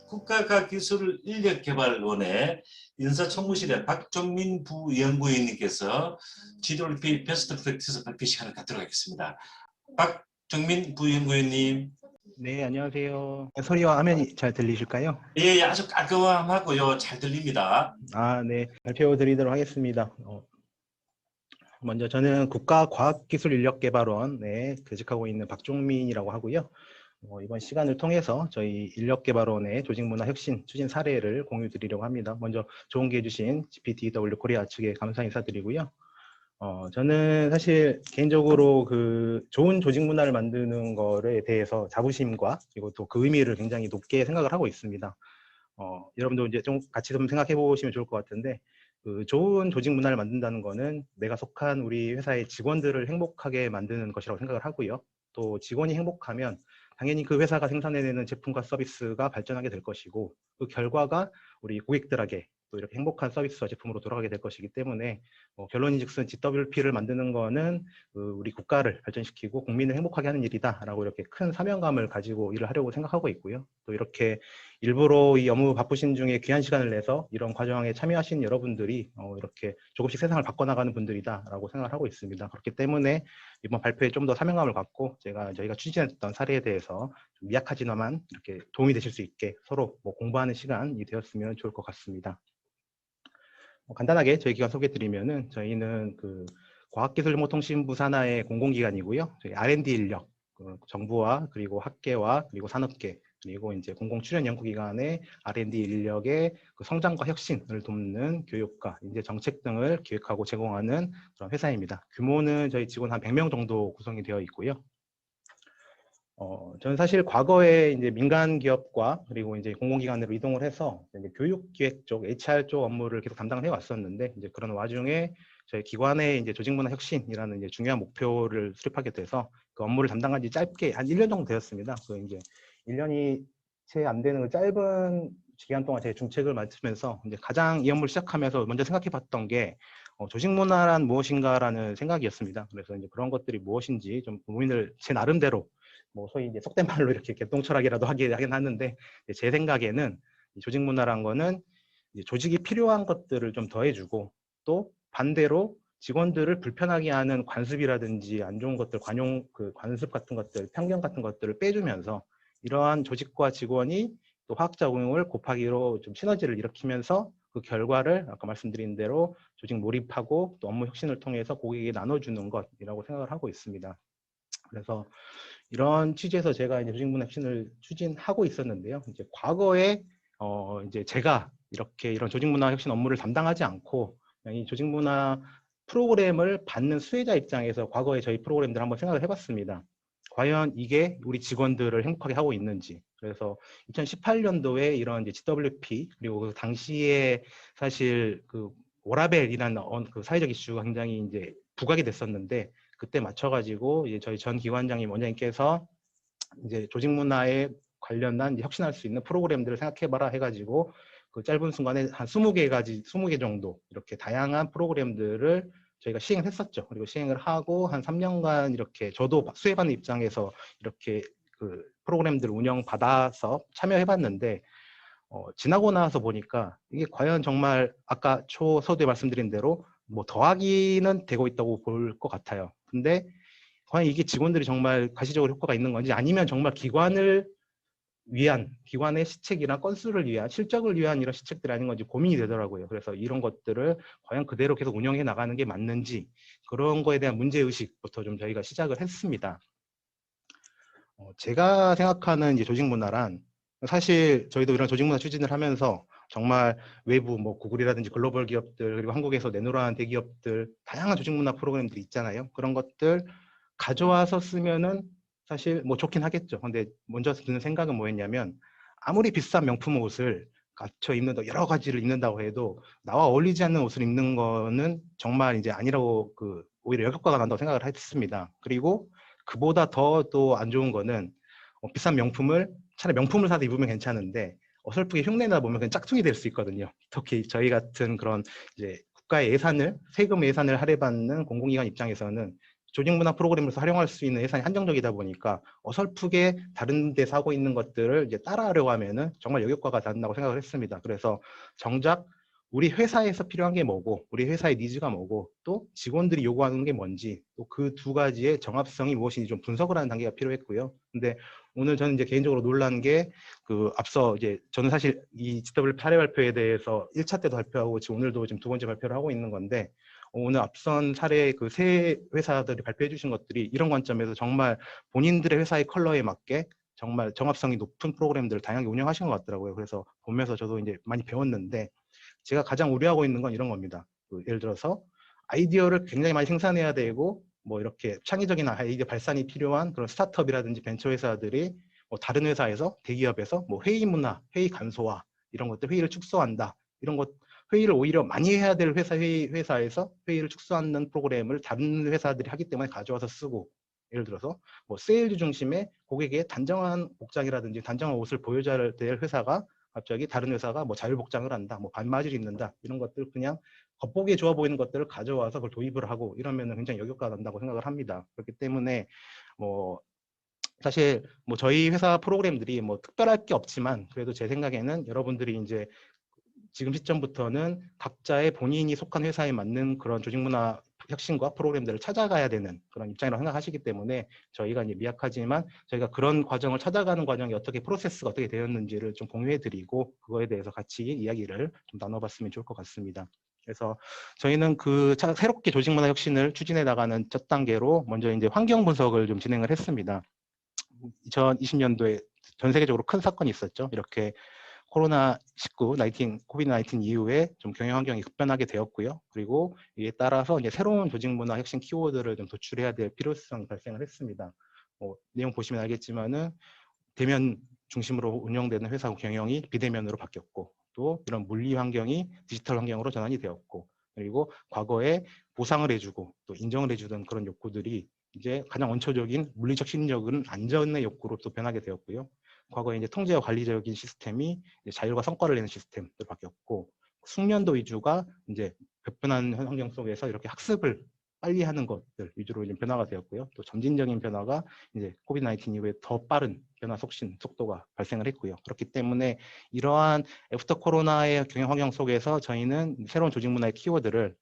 국가과학기술인력개발원의 인사총무실의 박종민 부연구위원님께서 GWP 베스트 프랙티스 발표 시간을 갖도록 하겠습니다. 박종민 부연구위원님. 네, 안녕하세요. 소리와 화면이 잘 들리실까요? 예, 아주 깔끔하고요. 잘 들립니다. 네. 발표 드리도록 하겠습니다. 먼저 저는 국가과학기술인력개발원에 재직하고 있는 박종민이라고 하고요. 이번 시간을 통해서 저희 인력개발원의 조직문화 혁신 추진 사례를 공유 드리려고 합니다. 먼저 좋은 기회 주신 GPTW 코리아 측에 감사 인사드리고요. 저는 사실 개인적으로 그 좋은 조직 문화를 만드는 거에 대해서 자부심과 그리고 또 그 의미를 굉장히 높게 생각을 하고 있습니다. 여러분도 이제 좀 같이 좀 생각해 보시면 좋을 것 같은데, 그 좋은 조직 문화를 만든다는 거는 내가 속한 우리 회사의 직원들을 행복하게 만드는 것이라고 생각을 하고요. 또 직원이 행복하면 당연히 그 회사가 생산해내는 제품과 서비스가 발전하게 될 것이고, 그 결과가 우리 고객들에게 또 이렇게 행복한 서비스와 제품으로 돌아가게 될 것이기 때문에 결론인즉슨 GWP를 만드는 거는 우리 국가를 발전시키고 국민을 행복하게 하는 일이다라고 이렇게 큰 사명감을 가지고 일을 하려고 생각하고 있고요. 또 이렇게 일부러 이 업무 바쁘신 중에 귀한 시간을 내서 이런 과정에 참여하신 여러분들이 이렇게 조금씩 세상을 바꿔나가는 분들이다라고 생각을 하고 있습니다. 그렇기 때문에 이번 발표에 좀 더 사명감을 갖고 저희가 추진했던 사례에 대해서 좀 미약하지만 이렇게 도움이 되실 수 있게 서로 공부하는 시간이 되었으면 좋을 것 같습니다. 간단하게 저희 기관 소개드리면은 저희는 그 과학기술정보통신부 산하의 공공기관이고요. 저희 R&D 인력, 정부와 그리고 학계와 그리고 산업계 그리고 이제 공공출연연구기관의 R&D 인력의 그 성장과 혁신을 돕는 교육과 인재 정책 등을 기획하고 제공하는 그런 회사입니다. 규모는 저희 직원 한 100명 정도 구성이 되어 있고요. 저는 사실 과거에 이제 민간 기업과 그리고 이제 공공기관으로 이동을 해서 이제 교육기획 쪽, HR 쪽 업무를 계속 담당을 해왔었는데, 이제 그런 와중에 저희 기관의 이제 조직문화 혁신이라는 이제 중요한 목표를 수립하게 돼서 그 업무를 담당한 지 짧게 한 1년 정도 되었습니다. 그 이제 1년이 채 안 되는 그 짧은 기간 동안 제 중책을 맡으면서 이제 가장 이 업무를 시작하면서 먼저 생각해봤던 게 조직문화란 무엇인가라는 생각이었습니다. 그래서 이제 그런 것들이 무엇인지 좀 고민을 제 나름대로 소위 이제 속된 말로 이렇게 개똥철학이라도 하긴 하는데, 제 생각에는 이 조직 문화란 거는 이제 조직이 필요한 것들을 좀 더해주고, 또 반대로 직원들을 불편하게 하는 관습이라든지 안 좋은 것들, 관습 같은 것들, 편견 같은 것들을 빼주면서 이러한 조직과 직원이 또 화학적 응용을 곱하기로 좀 시너지를 일으키면서 그 결과를 아까 말씀드린 대로 조직 몰입하고 또 업무 혁신을 통해서 고객에게 나눠주는 것이라고 생각을 하고 있습니다. 그래서 이런 취지에서 제가 이제 조직문화 혁신을 추진하고 있었는데요. 이제 과거에 이제 제가 이런 조직문화 혁신 업무를 담당하지 않고 이 조직문화 프로그램을 받는 수혜자 입장에서 과거에 저희 프로그램들을 한번 생각을 해봤습니다. 과연 이게 우리 직원들을 행복하게 하고 있는지. 그래서 2018년도에 이런 이제 GWP 그리고 그 당시에 사실 그 워라벨이라는 그 사회적 이슈가 굉장히 이제 부각이 됐었는데, 그때 맞춰가지고 이제 저희 전 기관장님 원장님께서 이제 조직 문화에 관련한 혁신할 수 있는 프로그램들을 생각해봐라 해가지고 그 짧은 순간에 한 20개 정도 이렇게 다양한 프로그램들을 저희가 시행을 했었죠. 그리고 시행을 하고 한 3년간 이렇게 저도 수혜받는 입장에서 이렇게 그 프로그램들을 운영받아서 참여해봤는데, 지나고 나서 보니까 이게 과연 정말 아까 서두에 말씀드린 대로 더하기는 되고 있다고 볼 것 같아요. 근데 과연 이게 직원들이 정말 가시적으로 효과가 있는 건지, 아니면 정말 기관의 시책이나 건수를 위한, 실적을 위한 이런 시책들이 아닌 건지 고민이 되더라고요. 그래서 이런 것들을 과연 그대로 계속 운영해 나가는 게 맞는지, 그런 거에 대한 문제의식부터 좀 저희가 시작을 했습니다. 제가 생각하는 이제 조직 문화란, 사실 저희도 이런 조직 문화 추진을 하면서 정말 외부 구글이라든지 글로벌 기업들, 그리고 한국에서 내노라한 대기업들 다양한 조직 문화 프로그램들이 있잖아요. 그런 것들 가져와서 쓰면은 사실 좋긴 하겠죠. 근데 먼저 드는 생각은 뭐였냐면, 아무리 비싼 명품 옷을 갖춰 입는다, 여러 가지를 입는다고 해도 나와 어울리지 않는 옷을 입는 거는 정말 이제 아니라고 오히려 역효과가 난다고 생각을 했습니다. 그리고 그보다 더 또 안 좋은 거는 비싼 명품을 차라리 명품을 사서 입으면 괜찮은데 어설프게 흉내내다 보면 그냥 짝퉁이 될 수 있거든요. 특히 저희 같은 그런 이제 국가의 세금 예산을 할애받는 공공기관 입장에서는 조직 문화 프로그램에서 활용할 수 있는 예산이 한정적이다 보니까 어설프게 다른 데서 하고 있는 것들을 이제 따라하려고 하면은 정말 역효과가 난다고 생각을 했습니다. 그래서 정작 우리 회사에서 필요한 게 뭐고, 우리 회사의 니즈가 뭐고, 또 직원들이 요구하는 게 뭔지, 또 그 두 가지의 정합성이 무엇인지 좀 분석을 하는 단계가 필요했고요. 근데 오늘 저는 이제 개인적으로 놀란 게 앞서 이제 저는 사실 이 GW 사례 발표에 대해서 1차 때도 발표하고 지금 오늘도 지금 두 번째 발표를 하고 있는 건데, 오늘 앞선 사례 그 세 회사들이 발표해 주신 것들이 이런 관점에서 정말 본인들의 회사의 컬러에 맞게 정말 정합성이 높은 프로그램들을 다양하게 운영하신 것 같더라고요. 그래서 보면서 저도 이제 많이 배웠는데, 제가 가장 우려하고 있는 건 이런 겁니다. 예를 들어서 아이디어를 굉장히 많이 생산해야 되고 뭐 이렇게 창의적인 아이디어 발산이 필요한 그런 스타트업이라든지 벤처 회사들이 뭐 다른 회사에서 대기업에서 뭐 회의 문화, 회의 간소화 이런 것들 회의를 축소한다. 이런 것 회의를 오히려 많이 해야 될 회사에서 회의를 축소하는 프로그램을 다른 회사들이 하기 때문에 가져와서 쓰고, 예를 들어서 뭐 세일즈 중심의 고객에게 단정한 복장이라든지 단정한 옷을 보여줘야 될 회사가 갑자기 다른 회사가 뭐 자율복장을 한다, 뭐 반바지를 입는다, 이런 것들 그냥 겉보기에 좋아 보이는 것들을 가져와서 그걸 도입을 하고 이러면 굉장히 역효과가 난다고 생각을 합니다. 그렇기 때문에 뭐 사실 뭐 저희 회사 프로그램들이 뭐 특별할 게 없지만 그래도 제 생각에는 여러분들이 이제 지금 시점부터는 각자의 본인이 속한 회사에 맞는 그런 조직문화 혁신과 프로그램들을 찾아가야 되는 그런 입장이라고 생각하시기 때문에 저희가 이제 미약하지만 저희가 그런 과정을 찾아가는 과정이 어떻게 프로세스가 어떻게 되었는지를 좀 공유해드리고 그거에 대해서 같이 이야기를 좀 나눠봤으면 좋을 것 같습니다. 그래서 저희는 새롭게 조직문화 혁신을 추진해 나가는 첫 단계로 먼저 이제 환경 분석을 좀 진행을 했습니다. 2020년도에 전 세계적으로 큰 사건이 있었죠. 이렇게 코비드-19 이후에 좀 경영 환경이 급변하게 되었고요. 그리고 이에 따라서 이제 새로운 조직 문화 혁신 키워드를 좀 도출해야 될 필요성이 발생을 했습니다. 내용 보시면 알겠지만은 대면 중심으로 운영되는 회사 경영이 비대면으로 바뀌었고, 또 이런 물리 환경이 디지털 환경으로 전환이 되었고, 그리고 과거에 보상을 해주고 또 인정을 해주던 그런 욕구들이 이제 가장 원초적인 물리적 심리적인 안전의 욕구로 또 변하게 되었고요. 과거에 이제 통제와 관리적인 시스템이 이제 자율과 성과를 내는 시스템으로 바뀌었고, 숙련도 위주가 이제 격변한 환경 속에서 이렇게 학습을 빨리 하는 것들 위주로 이제 변화가 되었고요. 또 점진적인 변화가 이제 코비드-19 이후에 더 빠른 변화 촉진 속도가 발생을 했고요. 그렇기 때문에 이러한 애프터 코로나의 경영 환경 속에서 저희는 새로운 조직 문화의 키워드를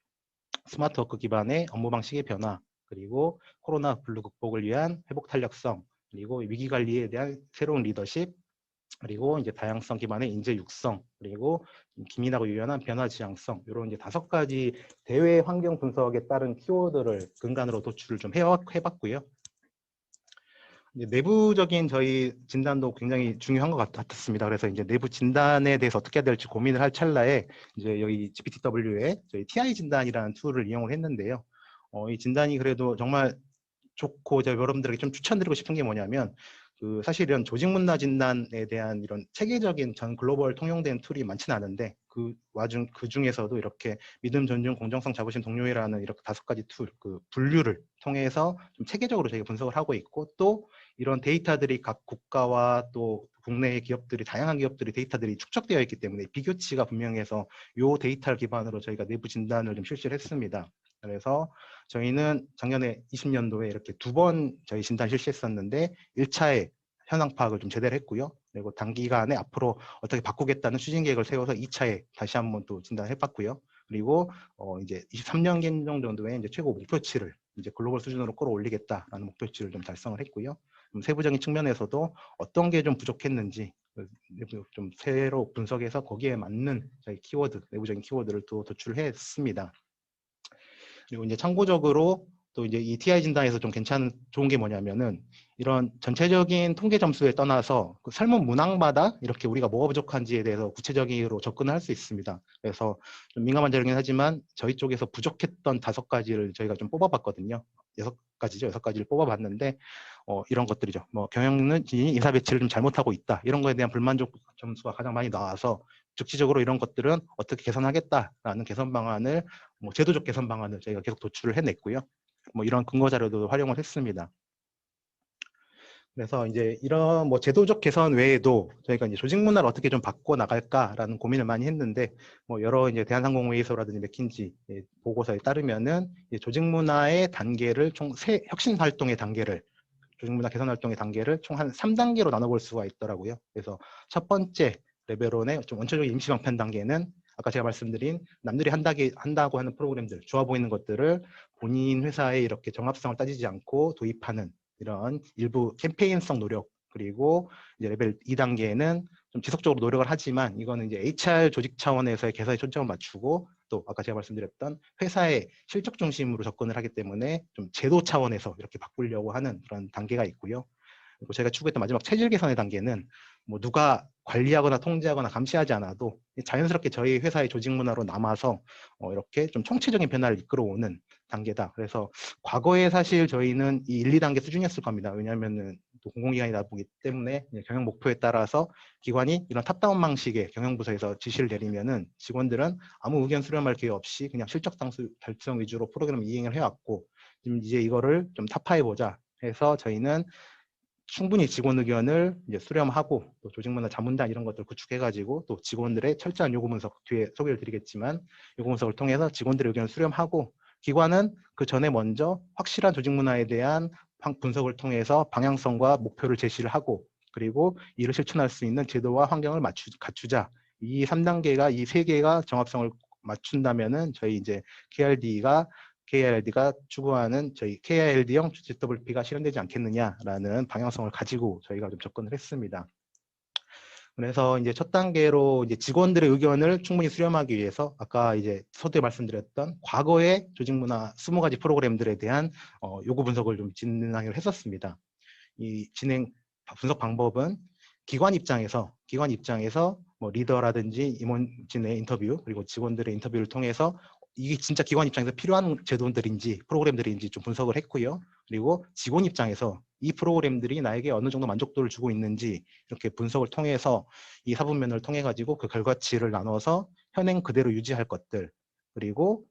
스마트 워크 기반의 업무 방식의 변화, 그리고 코로나 블루 극복을 위한 회복 탄력성, 그리고 위기 관리에 대한 새로운 리더십, 그리고 이제 다양성 기반의 인재 육성, 그리고 기민하고 유연한 변화 지향성, 이런 이제 5가지 대외 환경 분석에 따른 키워드를 근간으로 도출을 좀 해봤고요. 이제 내부적인 저희 진단도 굉장히 중요한 것 같았습니다. 그래서 이제 내부 진단에 대해서 어떻게 해야 될지 고민을 할 찰나에 이제 여기 GPTW에 저희 TI 진단이라는 툴을 이용을 했는데요. 이 진단이 그래도 정말 좋고 제가 여러분들에게 좀 추천드리고 싶은 게 뭐냐면 사실 이런 조직 문화 진단에 대한 이런 체계적인 전 글로벌 통용된 툴이 많지는 않은데 그 중에서도 이렇게 믿음, 존중, 공정성, 자부심, 동료애라는 이렇게 5가지 툴, 분류를 통해서 좀 체계적으로 저희가 분석을 하고 있고, 또 이런 데이터들이 각 국가와 또 국내의 기업들이 다양한 기업들이 데이터들이 축적되어 있기 때문에 비교치가 분명해서 이 데이터를 기반으로 저희가 내부 진단을 좀 실시를 했습니다. 그래서 저희는 작년에 20년도에 이렇게 2번 저희 진단 실시했었는데 1차에 현황 파악을 좀 제대로 했고요. 그리고 단기간에 앞으로 어떻게 바꾸겠다는 추진 계획을 세워서 2차에 다시 한번 또 진단해봤고요. 그리고 이제 23년 정도에 이제 최고 목표치를 이제 글로벌 수준으로 끌어올리겠다라는 목표치를 좀 달성을 했고요. 좀 세부적인 측면에서도 어떤 게 좀 부족했는지 좀 새로 분석해서 거기에 맞는 저희 키워드, 내부적인 키워드를 또 도출했습니다. 그리고 이제 참고적으로 또 이제 이 TI 진단에서 좀 좋은 게 뭐냐면은 이런 전체적인 통계 점수에 떠나서 그 설문 문항마다 이렇게 우리가 뭐가 부족한지에 대해서 구체적으로 접근을 할 수 있습니다. 그래서 좀 민감한 자료긴 하지만 저희 쪽에서 부족했던 5가지를 저희가 좀 뽑아봤거든요. 6가지를 뽑아봤는데 이런 것들이죠. 뭐 경영진이 인사 배치를 좀 잘못하고 있다. 이런 거에 대한 불만족 점수가 가장 많이 나와서 즉시적으로 이런 것들은 어떻게 개선하겠다라는 개선 방안을 제도적 개선 방안을 저희가 계속 도출을 해냈고요. 이런 근거 자료도 활용을 했습니다. 그래서 이제 이런 뭐 제도적 개선 외에도 저희가 이제 조직 문화를 어떻게 좀 바꿔 나갈까라는 고민을 많이 했는데, 뭐 여러 이제 대한항공회의소라든지 맥킨지 보고서에 따르면은 이제 조직 문화의 단계를 총 세 혁신 활동의 단계를, 조직 문화 개선 활동의 단계를 총 한 3단계로 나눠볼 수가 있더라고요. 그래서 첫 번째 레벨 1의 좀 원초적인 임시 방편 단계는 아까 제가 말씀드린 남들이 한다고 하는 프로그램들, 좋아 보이는 것들을 본인 회사에 이렇게 정합성을 따지지 않고 도입하는 이런 일부 캠페인성 노력, 그리고 이제 레벨 2단계는 좀 지속적으로 노력을 하지만 이거는 이제 HR 조직 차원에서의 개선에 초점을 맞추고, 또 아까 제가 말씀드렸던 회사의 실적 중심으로 접근을 하기 때문에 좀 제도 차원에서 이렇게 바꾸려고 하는 그런 단계가 있고요. 그리고 제가 추구했던 마지막 체질 개선의 단계는 뭐 누가 관리하거나 통제하거나 감시하지 않아도 자연스럽게 저희 회사의 조직 문화로 남아서 이렇게 좀 총체적인 변화를 이끌어오는 단계다. 그래서 과거에 사실 저희는 이 1, 2단계 수준이었을 겁니다. 왜냐하면은 또 공공기관이 나보기 때문에 경영 목표에 따라서 기관이 이런 탑다운 방식의 경영부서에서 지시를 내리면은 직원들은 아무 의견 수렴할 기회 없이 그냥 실적 달성 위주로 프로그램을 이행을 해왔고, 지금 이제 이거를 좀 타파해보자 해서 저희는 충분히 직원 의견을 이제 수렴하고, 또 조직문화 자문단 이런 것들 구축해가지고, 또 직원들의 철저한 요구 분석, 뒤에 소개를 드리겠지만 요구 분석을 통해서 직원들의 의견을 수렴하고, 기관은 그 전에 먼저 확실한 조직문화에 대한 분석을 통해서 방향성과 목표를 제시를 하고, 그리고 이를 실천할 수 있는 제도와 환경을 갖추자. 이 3단계가, 이 3개가 정합성을 맞춘다면은 저희 이제 KIRD가 추구하는 저희 KIRD형 GWP가 실현되지 않겠느냐라는 방향성을 가지고 저희가 좀 접근을 했습니다. 그래서 이제 첫 단계로 이제 직원들의 의견을 충분히 수렴하기 위해서 아까 이제 서두에 말씀드렸던 과거의 조직문화 20가지 프로그램들에 대한 요구 분석을 좀 진행을 했었습니다. 이 분석 방법은 기관 입장에서 뭐 리더라든지 임원진의 인터뷰, 그리고 직원들의 인터뷰를 통해서 이게 진짜 기관 입장에서 필요한 제도들인지 프로그램들인지 좀 분석을 했고요. 그리고 직원 입장에서 이 프로그램들이 나에게 어느 정도 만족도를 주고 있는지 이렇게 분석을 통해서 이 사분면을 통해 가지고 그 결과치를 나눠서 현행 그대로 유지할 것들, 그리고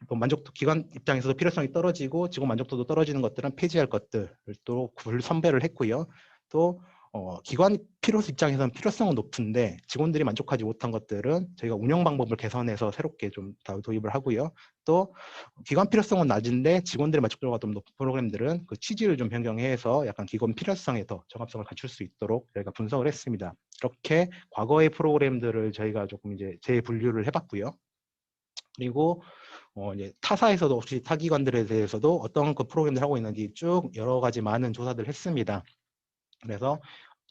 또 기관 입장에서도 필요성이 떨어지고 직원 만족도도 떨어지는 것들은 폐지할 것들을 또 선별을 했고요. 또 기관 입장에서는 필요성은 높은데 직원들이 만족하지 못한 것들은 저희가 운영 방법을 개선해서 새롭게 좀 도입을 하고요. 또 기관 필요성은 낮은데 직원들의 만족도가 좀 높은 프로그램들은 그 취지를 좀 변경해서 약간 기관 필요성에 더 정합성을 갖출 수 있도록 저희가 분석을 했습니다. 이렇게 과거의 프로그램들을 저희가 조금 이제 재분류를 해봤고요. 그리고 이제 타사에서도 혹시 타기관들에 대해서도 어떤 그 프로그램들 하고 있는지 쭉 여러 가지 많은 조사들을 했습니다. 그래서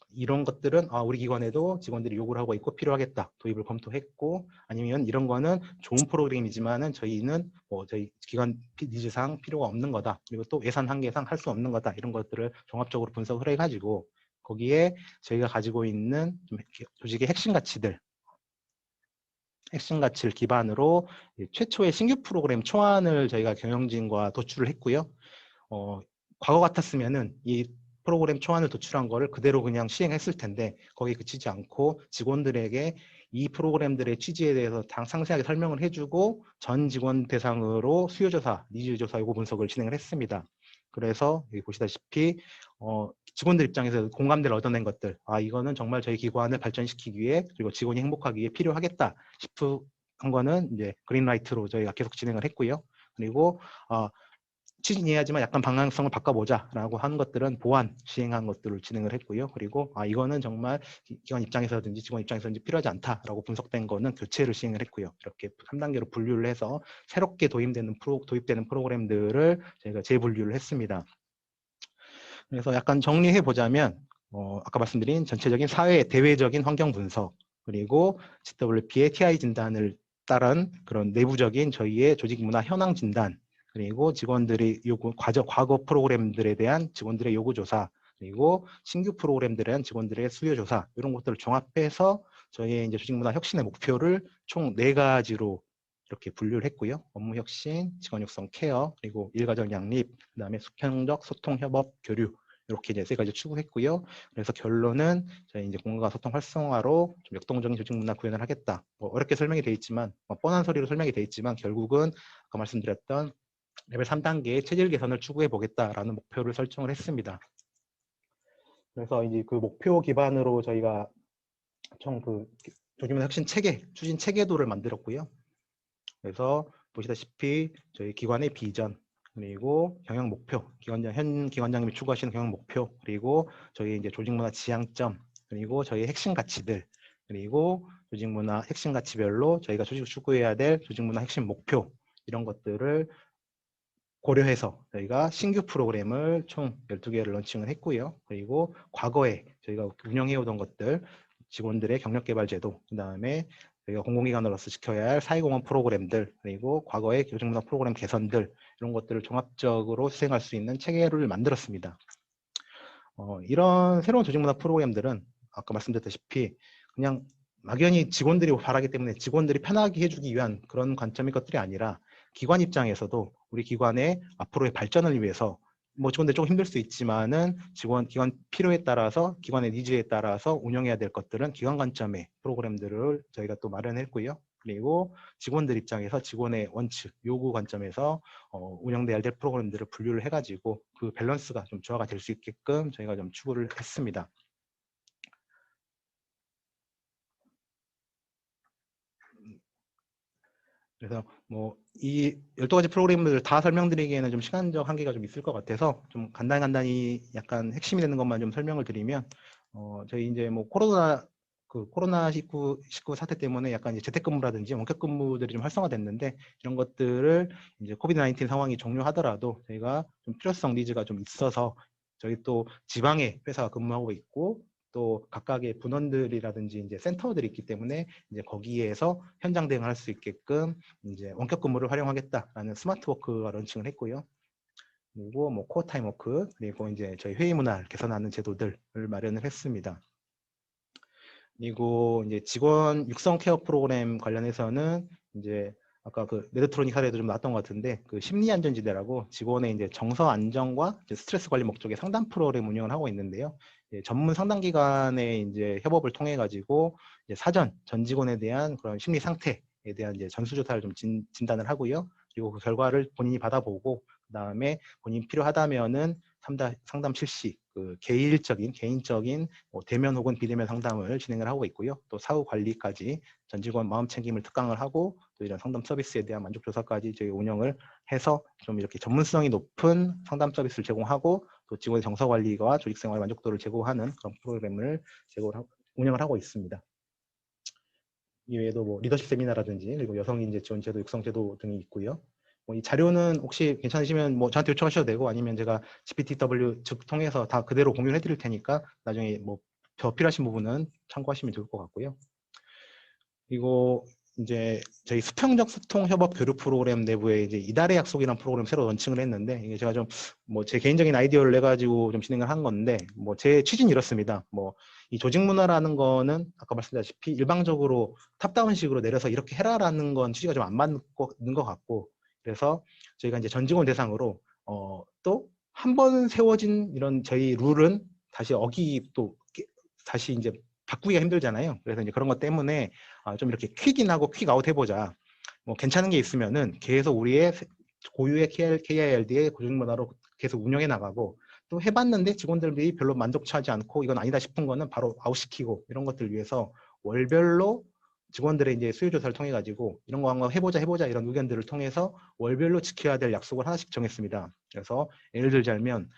이런 것들은 우리 기관에도 직원들이 요구를 하고 있고 필요하겠다, 도입을 검토했고, 아니면 이런 거는 좋은 프로그램이지만은 저희는 저희 기관 니즈상 필요가 없는 거다, 그리고 또 예산 한계상 할 수 없는 거다, 이런 것들을 종합적으로 분석을 해가지고 거기에 저희가 가지고 있는 좀 조직의 핵심 가치를 기반으로 최초의 신규 프로그램 초안을 저희가 경영진과 도출을 했고요. 과거 같았으면은 이 프로그램 초안을 도출한 거를 그대로 그냥 시행했을 텐데 거기에 그치지 않고 직원들에게 이 프로그램들의 취지에 대해서 상세하게 설명을 해주고 전 직원 대상으로 수요조사, 니즈조사 요구 분석을 진행을 했습니다. 그래서 여기 보시다시피 직원들 입장에서 공감대를 얻어낸 것들, 이거는 정말 저희 기관을 발전시키기 위해, 그리고 직원이 행복하기 위해 필요하겠다 싶은 거는 이제 그린라이트로 저희가 계속 진행을 했고요. 그리고 취지는 이해하지만 약간 방향성을 바꿔보자라고 하는 것들은 보완 시행한 것들을 진행을 했고요. 그리고 이거는 정말 기관 입장에서든지 직원 입장에서든지 필요하지 않다라고 분석된 거는 교체를 시행을 했고요. 이렇게 3단계로 분류를 해서 새롭게 도입되는 프로그램들을 저희가 재분류를 했습니다. 그래서 약간 정리해 보자면 아까 말씀드린 전체적인 사회 대외적인 환경 분석, 그리고 GWP의 TI 진단을 따른 그런 내부적인 저희의 조직 문화 현황 진단, 그리고 직원들의 과거 프로그램들에 대한 직원들의 요구 조사, 그리고 신규 프로그램들에 대한 직원들의 수요 조사, 이런 것들을 종합해서 저희의 이제 조직 문화 혁신의 목표를 총 4가지로 이렇게 분류를 했고요. 업무 혁신, 직원 육성 케어, 그리고 일가정 양립, 그다음에 수평적 소통 협업 교류, 이렇게 이제 3가지 추구했고요. 그래서 결론은 저희 이제 공간과 소통 활성화로 좀 역동적인 조직 문화 구현을 하겠다. 어렵게 설명이 되어 있지만, 뻔한 소리로 설명이 되어 있지만 결국은 아까 말씀드렸던 레벨 3단계의 체질 개선을 추구해 보겠다라는 목표를 설정을 했습니다. 그래서 이제 그 목표 기반으로 저희가 총 그 조직문화 혁신 체계, 추진 체계도를 만들었고요. 그래서 보시다시피 저희 기관의 비전, 그리고 경영 목표, 현 기관장님이 추구하시는 경영 목표, 그리고 저희 이제 조직문화 지향점, 그리고 저희 핵심 가치들, 그리고 조직문화 핵심 가치별로 저희가 추구해야 될 조직문화 핵심 목표, 이런 것들을 고려해서 저희가 신규 프로그램을 총 12개를 런칭을 했고요. 그리고 과거에 저희가 운영해오던 것들, 직원들의 경력개발 제도, 그 다음에 저희가 공공기관으로서 지켜야 할 사회공헌 프로그램들, 그리고 과거의 조직문화 프로그램 개선들, 이런 것들을 종합적으로 수행할 수 있는 체계를 만들었습니다. 이런 새로운 조직문화 프로그램들은 아까 말씀드렸다시피 그냥 막연히 직원들이 바라기 때문에 직원들이 편하게 해주기 위한 그런 관점의 것들이 아니라 기관 입장에서도 우리 기관의 앞으로의 발전을 위해서 뭐 직원들 조금 힘들 수 있지만은 기관 필요에 따라서 기관의 니즈에 따라서 운영해야 될 것들은 기관 관점의 프로그램들을 저희가 또 마련했고요. 그리고 직원들 입장에서 직원의 원칙, 요구 관점에서 운영돼야 될 프로그램들을 분류를 해가지고 그 밸런스가 좀 조화가 될 수 있게끔 저희가 좀 추구를 했습니다. 그래서 뭐 이 12가지 프로그램을 다 설명드리기에는 좀 시간적 한계가 좀 있을 것 같아서 좀 간단히 약간 핵심이 되는 것만 좀 설명을 드리면 저희 이제 뭐 코로나19 사태 때문에 약간 이제 재택근무라든지 원격 근무들이 좀 활성화됐는데 이런 것들을 이제 코비드 19 상황이 종료하더라도 저희가 좀 필요성 니즈가 좀 있어서 저희 또 지방에 회사가 근무하고 있고 또 각각의 분원들이라든지 이제 센터들이 있기 때문에 이제 거기에서 현장 대응을 할 수 있게끔 이제 원격 근무를 활용하겠다라는 스마트 워크가 런칭을 했고요. 그리고 뭐 코어 타임 워크, 그리고 이제 저희 회의 문화를 개선하는 제도들을 마련을 했습니다. 그리고 이제 직원 육성 케어 프로그램 관련해서는 이제 아까 그 레드트로닉 사례도 좀 나왔던 것 같은데 그 심리 안전지대라고 직원의 이제 정서 안정과 이제 스트레스 관리 목적의 상담 프로그램 운영을 하고 있는데요. 전문 상담기관의 이제 협업을 통해 가지고 이제 전 직원에 대한 그런 심리 상태에 대한 이제 전수조사를 좀 진단을 하고요. 그리고 그 결과를 본인이 받아보고 그 다음에 본인 필요하다면은 상담 실시, 그 개인적인 뭐 대면 혹은 비대면 상담을 진행을 하고 있고요. 또 사후 관리까지 전 직원 마음 챙김을 특강을 하고 또 이런 상담 서비스에 대한 만족 조사까지 저희 운영을 해서 좀 이렇게 전문성이 높은 상담 서비스를 제공하고 또 직원의 정서 관리와 조직 생활 만족도를 제공하는 그런 프로그램을 운영을 하고 있습니다. 이외에도 뭐 리더십 세미나라든지 그리고 여성인재 지원 제도, 육성 제도 등이 있고요. 이 자료는 혹시 괜찮으시면 뭐 저한테 요청하셔도 되고 아니면 제가 GPTW 측 통해서 다 그대로 공유해 드릴 테니까 나중에 뭐 더 필요하신 부분은 참고하시면 좋을 것 같고요. 그리고 이제 저희 수평적 소통 협업 교류 프로그램 내부에 이제 이달의 약속이라는 프로그램 새로 런칭을 했는데 이게 제가 좀 뭐 제 개인적인 아이디어를 내 가지고 좀 진행을 한 건데 뭐 제 취지는 이렇습니다. 뭐 이 조직 문화라는 거는 아까 말씀드렸다시피 일방적으로 탑다운식으로 내려서 이렇게 해라라는 건 취지가 좀 안 맞는 것 같고 그래서 저희가 이제 전 직원 대상으로 또 한 번 세워진 이런 저희 룰은 다시 다시 이제 바꾸기가 힘들잖아요. 그래서 이제 그런 것 때문에 좀 이렇게 퀵인하고 퀵아웃 해보자. 뭐 괜찮은 게 있으면은 계속 우리의 고유의 KIRD의 조직 문화로 계속 운영해 나가고 또 해봤는데 직원들이 별로 만족하지 않고 이건 아니다 싶은 거는 바로 아웃시키고 이런 것들 위해서 월별로 직원들의 이제 수요 조사를 통해 가지고 이런 거 한번 해보자 이런 의견들을 통해서 월별로 지켜야 될 약속을 하나씩 정했습니다. 그래서 예를 들자면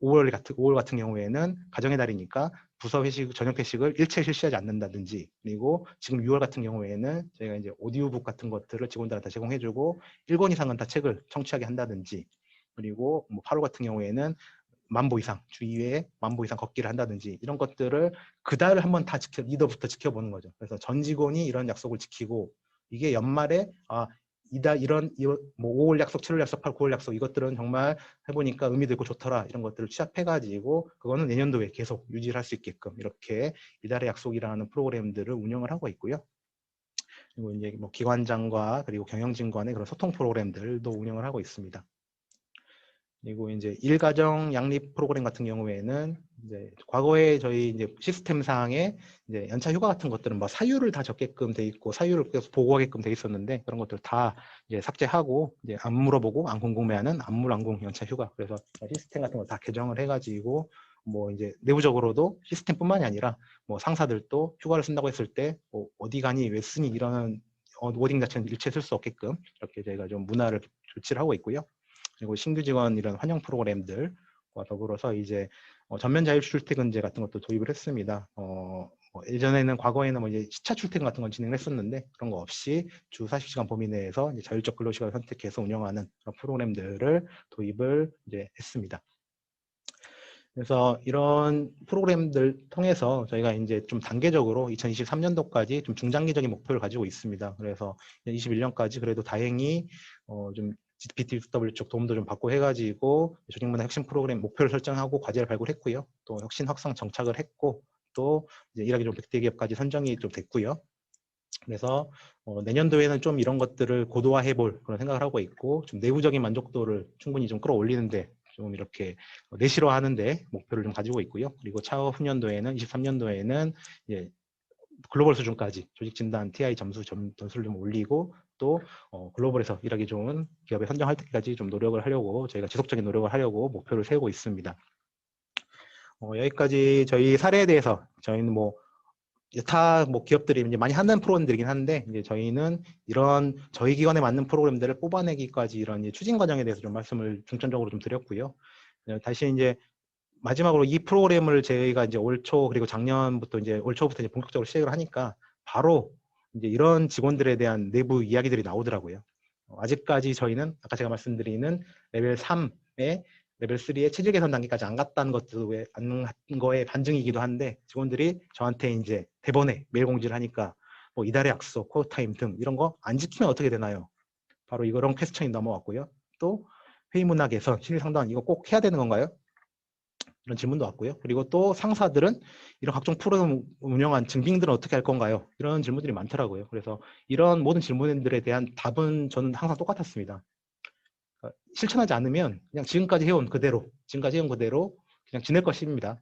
5월 같은 경우에는 가정의 달이니까 부서 회식, 저녁 회식을 일체 실시하지 않는다든지 그리고 지금 6월 같은 경우에는 저희가 이제 오디오북 같은 것들을 직원들한테 제공해주고 1권 이상은 다 책을 청취하게 한다든지 그리고 뭐 8월 같은 경우에는 주 2회에 10,000보 이상 걷기를 한다든지 이런 것들을 그달을 한번 다 리더부터 지켜보는 거죠. 그래서 전 직원이 이런 약속을 지키고 이게 연말에 이런 뭐 5월 약속, 7월 약속, 9월 약속 이것들은 정말 해보니까 의미도 있고 좋더라 이런 것들을 취합해가지고 그거는 내년도에 계속 유지를 할 수 있게끔 이렇게 이달의 약속이라는 프로그램들을 운영을 하고 있고요. 그리고 이제 뭐 기관장과 그리고 경영진 간의 그런 소통 프로그램들도 운영을 하고 있습니다. 그리고 이제 일가정 양립 프로그램 같은 경우에는 이제 과거에 저희 이제 시스템상에 이제 연차 휴가 같은 것들은 뭐 사유를 다 적게끔 돼 있고 사유를 계속 보고하게끔 돼 있었는데 그런 것들 다 이제 삭제하고 이제 안 물어보고 안 궁금해하는 안물 안궁 연차 휴가 그래서 시스템 같은 거 다 개정을 해가지고 뭐 이제 내부적으로도 시스템뿐만이 아니라 뭐 상사들도 휴가를 쓴다고 했을 때 뭐 어디 가니 왜 쓰니 이런 워딩 자체는 일체 쓸 수 없게끔 이렇게 저희가 좀 문화를 조치를 하고 있고요. 그리고 신규 직원 이런 환영 프로그램들과 더불어서 이제 전면 자율 출퇴근제 같은 것도 도입을 했습니다. 뭐 예전에는 과거에는 뭐 이제 시차 출퇴근 같은 건 진행을 했었는데 그런 거 없이 주 40시간 범위 내에서 이제 자율적 근로 시간을 선택해서 운영하는 그런 프로그램들을 도입을 이제 했습니다. 그래서 이런 프로그램들 통해서 저희가 이제 좀 단계적으로 2023년도까지 좀 중장기적인 목표를 가지고 있습니다. 그래서 21년까지 그래도 다행히 좀 BTW 쪽 도움도 좀 받고 해가지고 조직문화 혁신 프로그램 목표를 설정하고 과제를 발굴했고요. 또 혁신 확산 정착을 했고 또 이제 일하기 좋은 100대 기업까지 선정이 좀 됐고요. 그래서 내년도에는 좀 이런 것들을 고도화해 볼 그런 생각을 하고 있고 좀 내부적인 만족도를 충분히 좀 끌어올리는데 좀 이렇게 내실화하는데 목표를 좀 가지고 있고요. 그리고 차후 후년도에는 23년도에는 이제 글로벌 수준까지 조직 진단 TI 점수를 좀 올리고 또 글로벌에서 일하기 좋은 기업에 선정할 때까지 좀 노력을 하려고 저희가 지속적인 노력을 하려고 목표를 세우고 있습니다. 여기까지 저희 사례에 대해서 저희는 뭐 타 뭐 기업들이 이제 많이 하는 프로그램들이긴 한데 이제 저희는 이런 저희 기관에 맞는 프로그램들을 뽑아내기까지 이런 이제 추진 과정에 대해서 좀 말씀을 중점적으로 좀 드렸고요. 다시 이제 마지막으로 이 프로그램을 저희가 이제 올 초 그리고 작년부터 이제 올 초부터 이제 본격적으로 시작을 하니까 바로 이제 이런 직원들에 대한 내부 이야기들이 나오더라고요. 아직까지 저희는 아까 제가 말씀드리는 레벨 3에 레벨 3의 체질 개선 단계까지 안 갔다는 것도 안 간 거에 반증이기도 한데 직원들이 저한테 이제 대본에 메일 공지를 하니까 뭐 이달의 약속, 코어 타임 등 이런 거 안 지키면 어떻게 되나요? 바로 이런 퀘스천이 넘어왔고요. 또 회의 문화 개선, 실리 상담 이거 꼭 해야 되는 건가요? 이런 질문도 왔고요. 그리고 또 상사들은 이런 각종 프로그램 운영한 증빙들은 어떻게 할 건가요? 이런 질문들이 많더라고요. 그래서 이런 모든 질문들에 대한 답은 저는 항상 똑같았습니다. 실천하지 않으면 그냥 지금까지 해온 그대로 그냥 지낼 것입니다.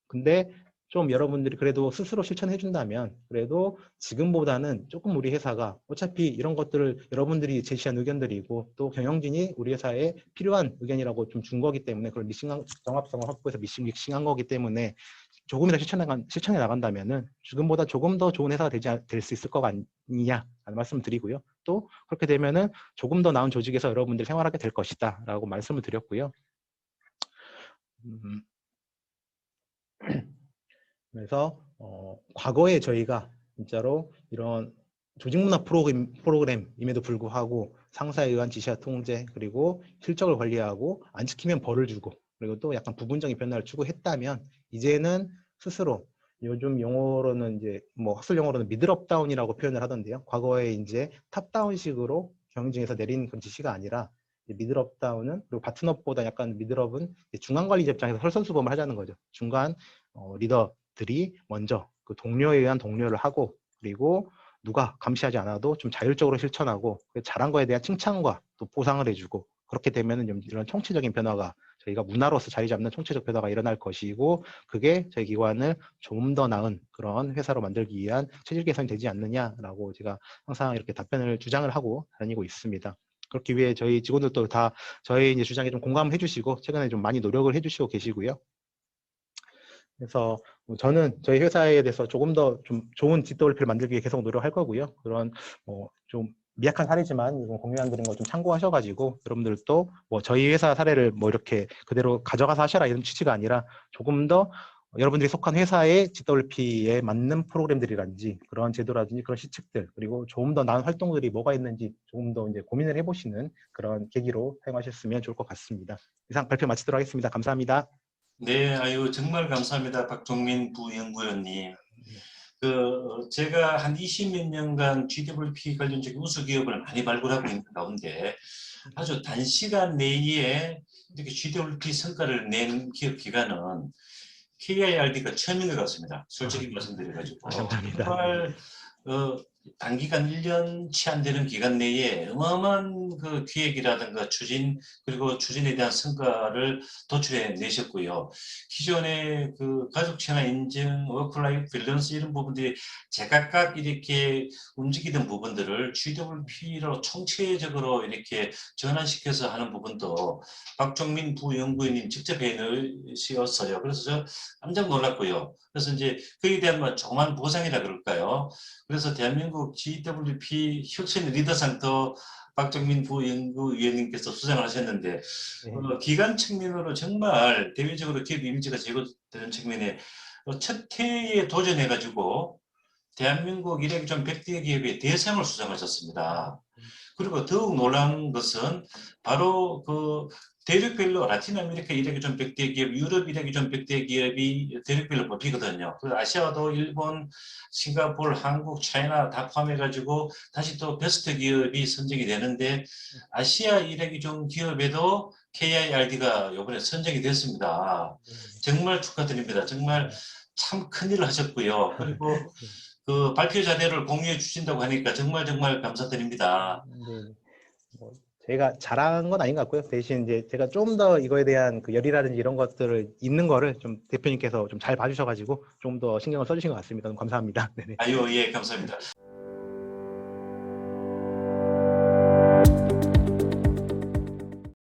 근데 좀 여러분들이 그래도 스스로 실천해 준다면 그래도 지금보다는 조금 우리 회사가 어차피 이런 것들을 여러분들이 제시한 의견들이고 또 경영진이 우리 회사에 필요한 의견이라고 좀 준 거기 때문에 그걸 정합성을 확보해서 믹싱한 거기 때문에 조금이라도 실천해 나간다면은 지금보다 조금 더 좋은 회사가 될 수 있을 것 아니냐라는 말씀을 드리고요. 또 그렇게 되면은 조금 더 나은 조직에서 여러분들이 생활하게 될 것이다 라고 말씀을 드렸고요. 그래서 과거에 저희가 진짜로 이런 조직문화 프로그램임에도 불구하고 상사에 의한 지시와 통제 그리고 실적을 관리하고 안 지키면 벌을 주고 그리고 또 약간 부분적인 변화를 추구했다면 이제는 스스로 요즘 용어로는 이제 뭐 학술 용어로는 미들업 다운이라고 표현을 하던데요. 과거에 이제 탑 다운식으로 경영진에서 내린 그런 지시가 아니라 미들업 다운은 그리고 바튼업보다 약간 미들업은 중간 관리자 입장에서 설선수범을 하자는 거죠. 중간 리더들이 먼저 그 동료에 의한 독려를 하고 그리고 누가 감시하지 않아도 좀 자율적으로 실천하고 잘한 거에 대한 칭찬과 또 보상을 해주고 그렇게 되면은 좀 이런 총체적인 변화가 저희가 문화로서 자리 잡는 총체적 변화가 일어날 것이고 그게 저희 기관을 조금 더 나은 그런 회사로 만들기 위한 체질 개선이 되지 않느냐라고 제가 항상 이렇게 답변을 주장을 하고 다니고 있습니다. 그렇기 위해 저희 직원들도 다 저희 이제 주장에 좀 공감해 주시고 최근에 좀 많이 노력을 해 주시고 계시고요. 그래서 저는 저희 회사에 대해서 조금 더 좀 좋은 GWP를 만들기 위해 계속 노력할 거고요. 그런 좀 미약한 사례지만 공유한 드린 거 좀 참고하셔가지고 여러분들도 뭐 저희 회사 사례를 뭐 이렇게 그대로 가져가서 하셔라 이런 취지가 아니라 조금 더 여러분들이 속한 회사의 GWP에 맞는 프로그램들이라든지 그런 제도라든지 그런 시책들 그리고 조금 더 나은 활동들이 뭐가 있는지 조금 더 이제 고민을 해보시는 그런 계기로 사용하셨으면 좋을 것 같습니다. 이상 발표 마치도록 하겠습니다. 감사합니다. 네, 아유 정말 감사합니다, 박종민 부연구원님. 제가 한 20몇 년간 GWP 관련적 우수 기업을 많이 발굴하고 있는 가운데 아주 단시간 내에 이렇게 GWP 성과를 낸 기업 기관은 KIRD가 처음인 것 같습니다. 솔직히 말씀드려가지고 감사합니다. 정말 단기간 1년치 안 되는 기간 내에 어마어마한 그 기획이라든가 추진 그리고 추진에 대한 성과를 도출해 내셨고요. 기존의 그 가족체나 인증, 워크라이프 밸런스 이런 부분들이 제각각 이렇게 움직이던 부분들을 GWP로 총체적으로 이렇게 전환시켜서 하는 부분도 박종민 부연구위원님 직접 해내셨어요. 그래서 저 깜짝 놀랐고요. 그래서 이제 그에 대한 뭐 조그만 보상이라 그럴까요? 그래서 대한민국 GWP 혁신 리더상도 박정민 부연구위원님께서 수상을 하셨는데 네. 기관 측면으로 정말 대외적으로 기업 이미지가 제고되는 측면에 첫 해에 도전해가지고 대한민국 이래기 좀 100대 기업의 대상을 수상하셨습니다. 그리고 더욱 놀라운 것은 바로 그 대륙별로 라틴 아메리카 이래기 좀 100대 기업, 유럽 이래기 좀 100대 기업이 대륙별로 뽑히거든요. 그 아시아도 일본, 싱가포르, 한국, 차이나 다 포함해가지고 다시 또 베스트 기업이 선정이 되는데 아시아 이래기 좀 기업에도 KIRD가 이번에 선정이 됐습니다. 정말 축하드립니다. 정말 참 큰일을 하셨고요. 그리고 그 발표 자료를 공유해 주신다고 하니까 정말 감사드립니다. 네. 뭐 제가 잘한 건 아닌 것 같고요. 대신 이제 제가 좀 더 이거에 대한 그 열이라든지 이런 것들을 있는 거를 좀 대표님께서 좀 잘 봐주셔가지고 좀 더 신경을 써주신 것 같습니다. 감사합니다. 네네. 아유, 예, 감사합니다.